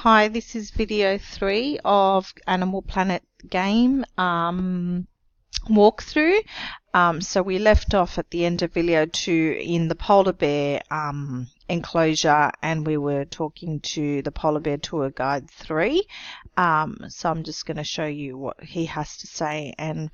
Hi, this is video 3 of Animal Planet game walkthrough. So we left off at the end of video 2 in the polar bear enclosure, and we were talking to the polar bear tour guide 3. So I'm just going to show you what he has to say and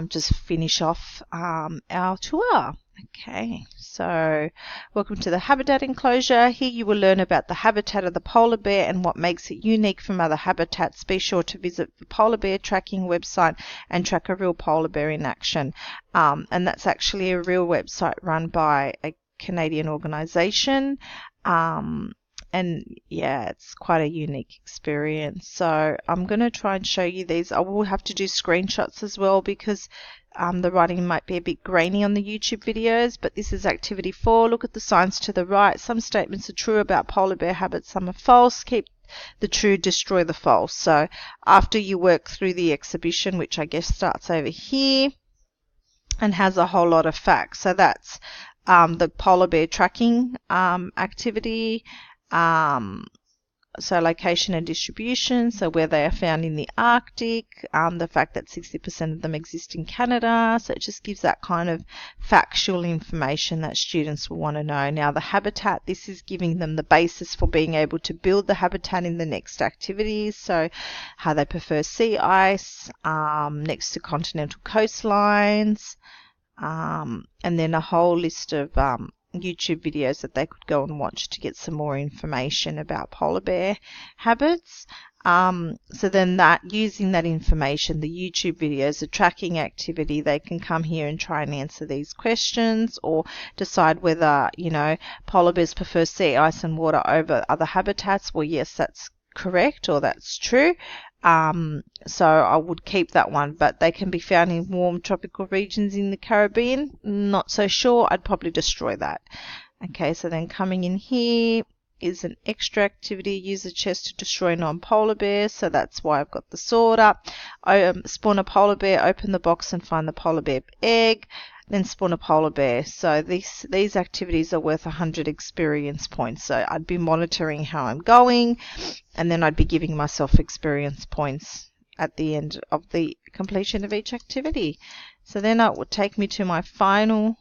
just finish off our tour. Okay, so welcome to the habitat enclosure. Here you will learn about the habitat of the polar bear and what makes it unique from other habitats. Be sure to visit the polar bear tracking website and track a real polar bear in action. And that's actually a real website run by a Canadian organization. And yeah, it's quite a unique experience. So I'm going to try and show you these. I will have to do screenshots as well because the writing might be a bit grainy on the YouTube videos, but this is activity 4. Look at the signs to the right. Some statements are true about polar bear habits, some are false. Keep the true, destroy the false. So after you work through the exhibition, which I guess starts over here and has a whole lot of facts. So that's the polar bear tracking activity. So location and distribution, so where they are found in the Arctic, the fact that 60% of them exist in Canada, so it just gives that kind of factual information that students will want to know. Now the habitat, this is giving them the basis for being able to build the habitat in the next activities, so how they prefer sea ice, next to continental coastlines, and then a whole list of YouTube videos that they could go and watch to get some more information about polar bear habits. So then using that information, the YouTube videos, the tracking activity, they can come here and try and answer these questions or decide whether, polar bears prefer sea ice and water over other habitats. Well, yes, that's correct, or that's true. So I would keep that one, but they can be found in warm tropical regions in the Caribbean. Not so sure. I'd probably destroy that. Okay, so then coming in here is an extra activity. Use a chest to destroy non-polar bears. So that's why I've got the sword up. Spawn a polar bear, open the box and find the polar bear egg. Then spawn a polar bear. So these activities are worth 100 experience points. So I'd be monitoring how I'm going, and then I'd be giving myself experience points at the end of the completion of each activity. So then it would take me to my final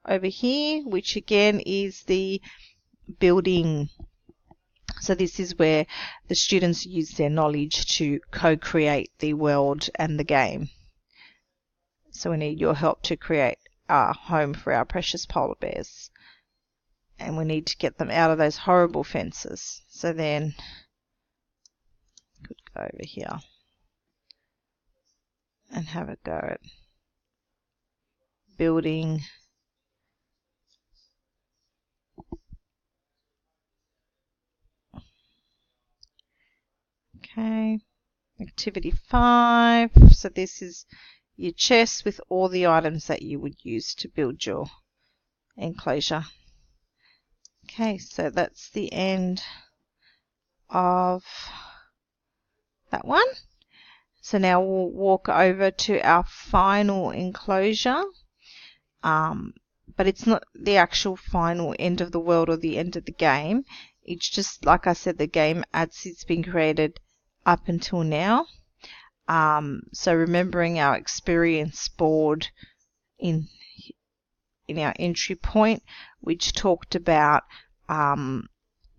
over here, which again is the building. So this is where the students use their knowledge to co-create the world and the game. So we need your help to create a home for our precious polar bears. And we need to get them out of those horrible fences. So then, could go over here and have a go at building. Okay, activity 5. So this is your chest with all the items that you would use to build your enclosure. Okay, so that's the end of that one. So now we'll walk over to our final enclosure, but it's not the actual final end of the world or the end of the game. It's just, like I said, the game as it's been created up until now. So remembering our experience board in our entry point, which talked about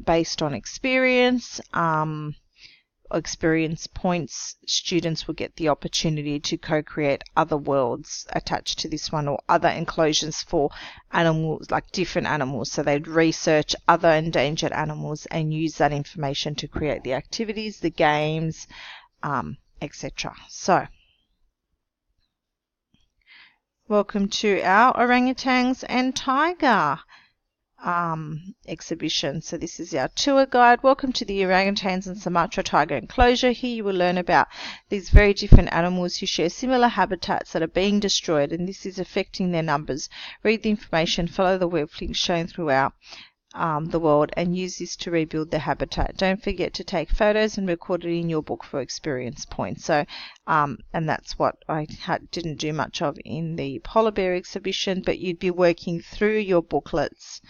based on experience points, students will get the opportunity to co-create other worlds attached to this one or other enclosures for animals, like different animals. So they'd research other endangered animals and use that information to create the activities, the games, etc. So welcome to our orangutans and tiger exhibition. So this is our tour guide. Welcome to the orangutans and Sumatra tiger enclosure. Here you will learn about these very different animals who share similar habitats that are being destroyed, and this is affecting their numbers. Read the information, follow the web links shown throughout the world, and use this to rebuild the habitat. Don't forget to take photos and record it in your book for experience points. So and that's what I didn't do much of in the polar bear exhibition, but you'd be working through your booklets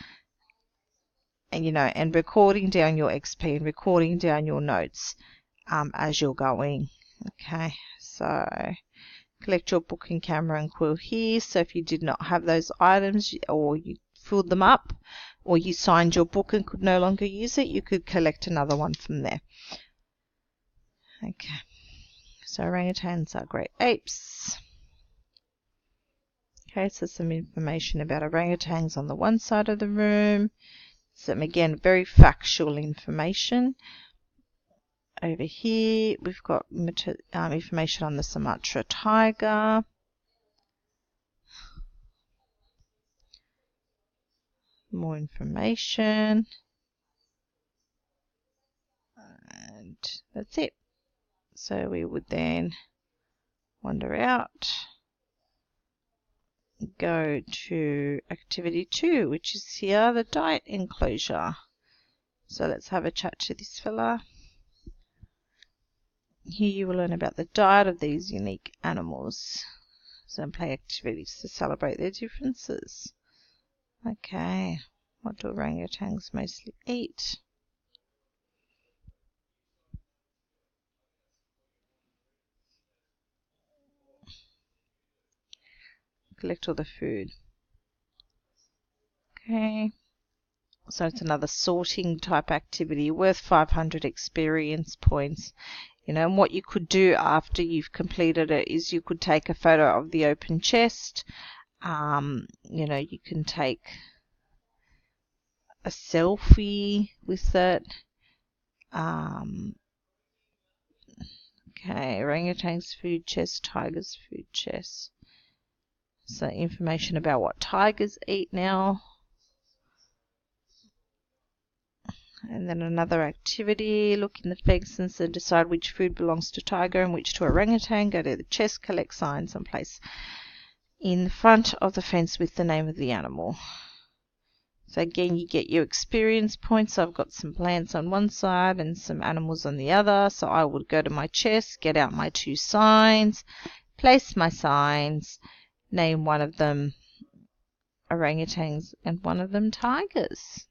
and recording down your XP and recording down your notes as you're going. Okay, so collect your book and camera and quill here. So if you did not have those items, or you filled them up, or you signed your book and could no longer use it, you could collect another one from there. Okay, so orangutans are great apes. Okay, so some information about orangutans on the one side of the room. Some, again, very factual information. Over here, we've got information on the Sumatra tiger. More information. And that's it. So we would then wander out, go to activity 2, which is here, the diet enclosure. So let's have a chat to this fella. Here you will learn about the diet of these unique animals. So play activities to celebrate their differences. Okay, what do orangutans mostly eat? Collect all the food. Okay, so it's another sorting type activity worth 500 experience points. And what you could do after you've completed it is you could take a photo of the open chest. You can take a selfie with it. Okay, orangutans food chest, tigers food chest. So information about what tigers eat now. And then another activity, look in the fences and decide which food belongs to tiger and which to orangutan. Go to the chest, collect signs and place in the front of the fence with the name of the animal. So again, you get your experience points. I've got some plants on one side and some animals on the other. So I would go to my chest, get out my 2 signs, place my signs, name one of them orangutans and one of them tigers.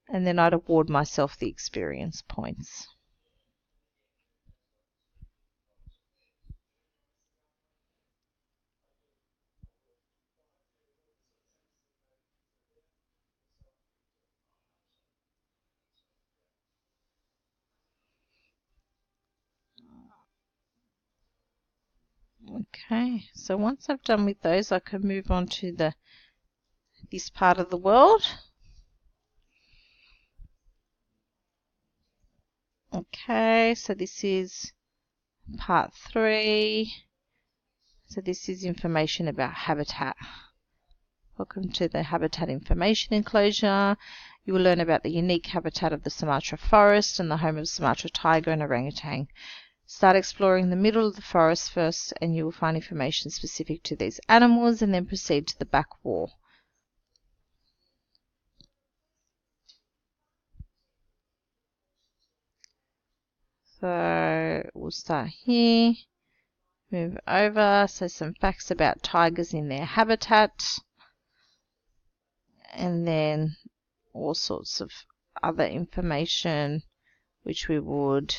And then I'd award myself the experience points. Okay, so once I've done with those, I can move on to this part of the world. Okay, so this is part 3. So this is information about habitat. Welcome to the habitat information enclosure. You will learn about the unique habitat of the Sumatra forest and the home of Sumatra tiger and orangutan. Start exploring the middle of the forest first and you will find information specific to these animals, and then proceed to the back wall. So we'll start here, move over, so some facts about tigers in their habitat, and then all sorts of other information which we would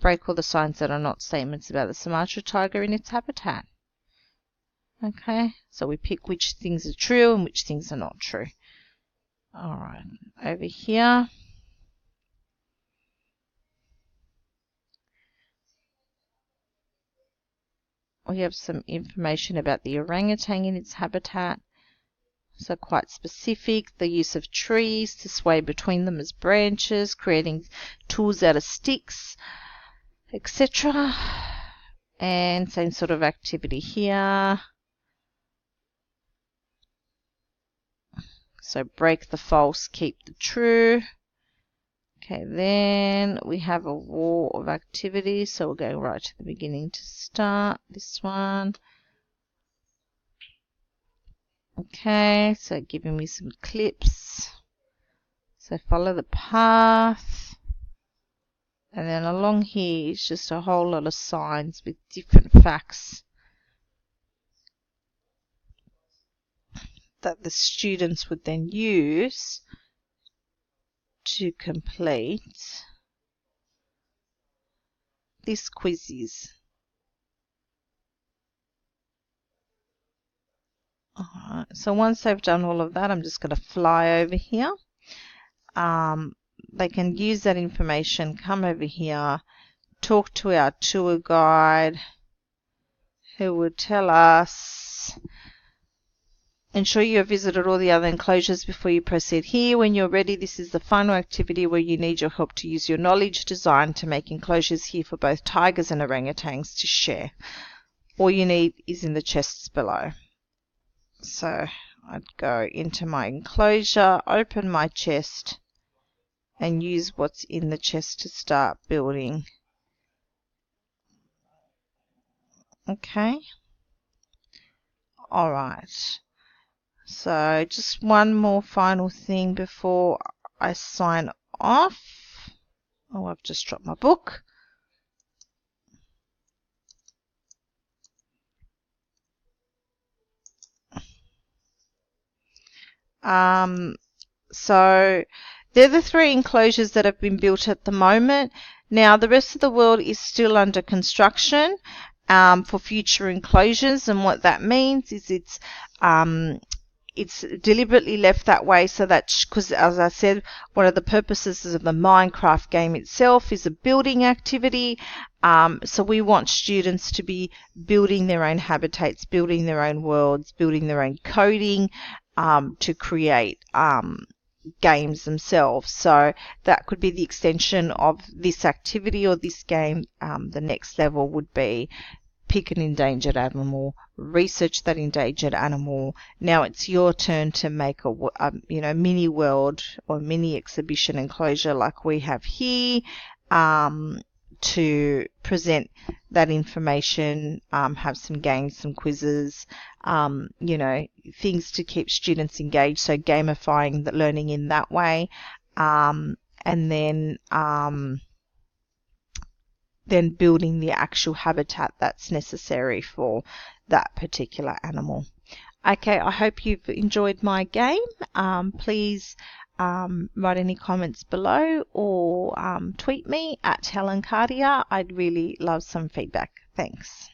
break all the signs that are not statements about the Sumatra tiger in its habitat. Okay, so we pick which things are true and which things are not true. Alright, over here. We have some information about the orangutan in its habitat. So quite specific, the use of trees to sway between them as branches, creating tools out of sticks, etc. And same sort of activity here. So break the false, keep the true. Okay, then we have a wall of activities. So we're going right to the beginning to start this one. Okay, so giving me some clips. So follow the path. And then along here is just a whole lot of signs with different facts that the students would then use to complete this quiz. Alright, so once they've done all of that, I'm just going to fly over here. They can use that information, come over here, talk to our tour guide who will tell us, ensure you have visited all the other enclosures before you proceed here. When you're ready, this is the final activity where you need your help to use your knowledge design to make enclosures here for both tigers and orangutans to share. All you need is in the chests below. So I'd go into my enclosure, open my chest, and use what's in the chest to start building. Okay. Alright. So just one more final thing before I sign off. Oh, I've just dropped my book. So they're the 3 enclosures that have been built at the moment. Now the rest of the world is still under construction for future enclosures, and what that means is it's deliberately left that way so that, because as I said, one of the purposes of the Minecraft game itself is a building activity. So we want students to be building their own habitats, building their own worlds, building their own coding to create games themselves. So that could be the extension of this activity or this game. The next level would be pick an endangered animal, research that endangered animal. Now it's your turn to make a mini world or mini exhibition enclosure like we have here, to present that information, have some games, some quizzes, things to keep students engaged, so gamifying the learning in that way, and then building the actual habitat that's necessary for that particular animal. Okay, I hope you've enjoyed my game. Please write any comments below or tweet me at Helen Cartier. I'd really love some feedback. Thanks.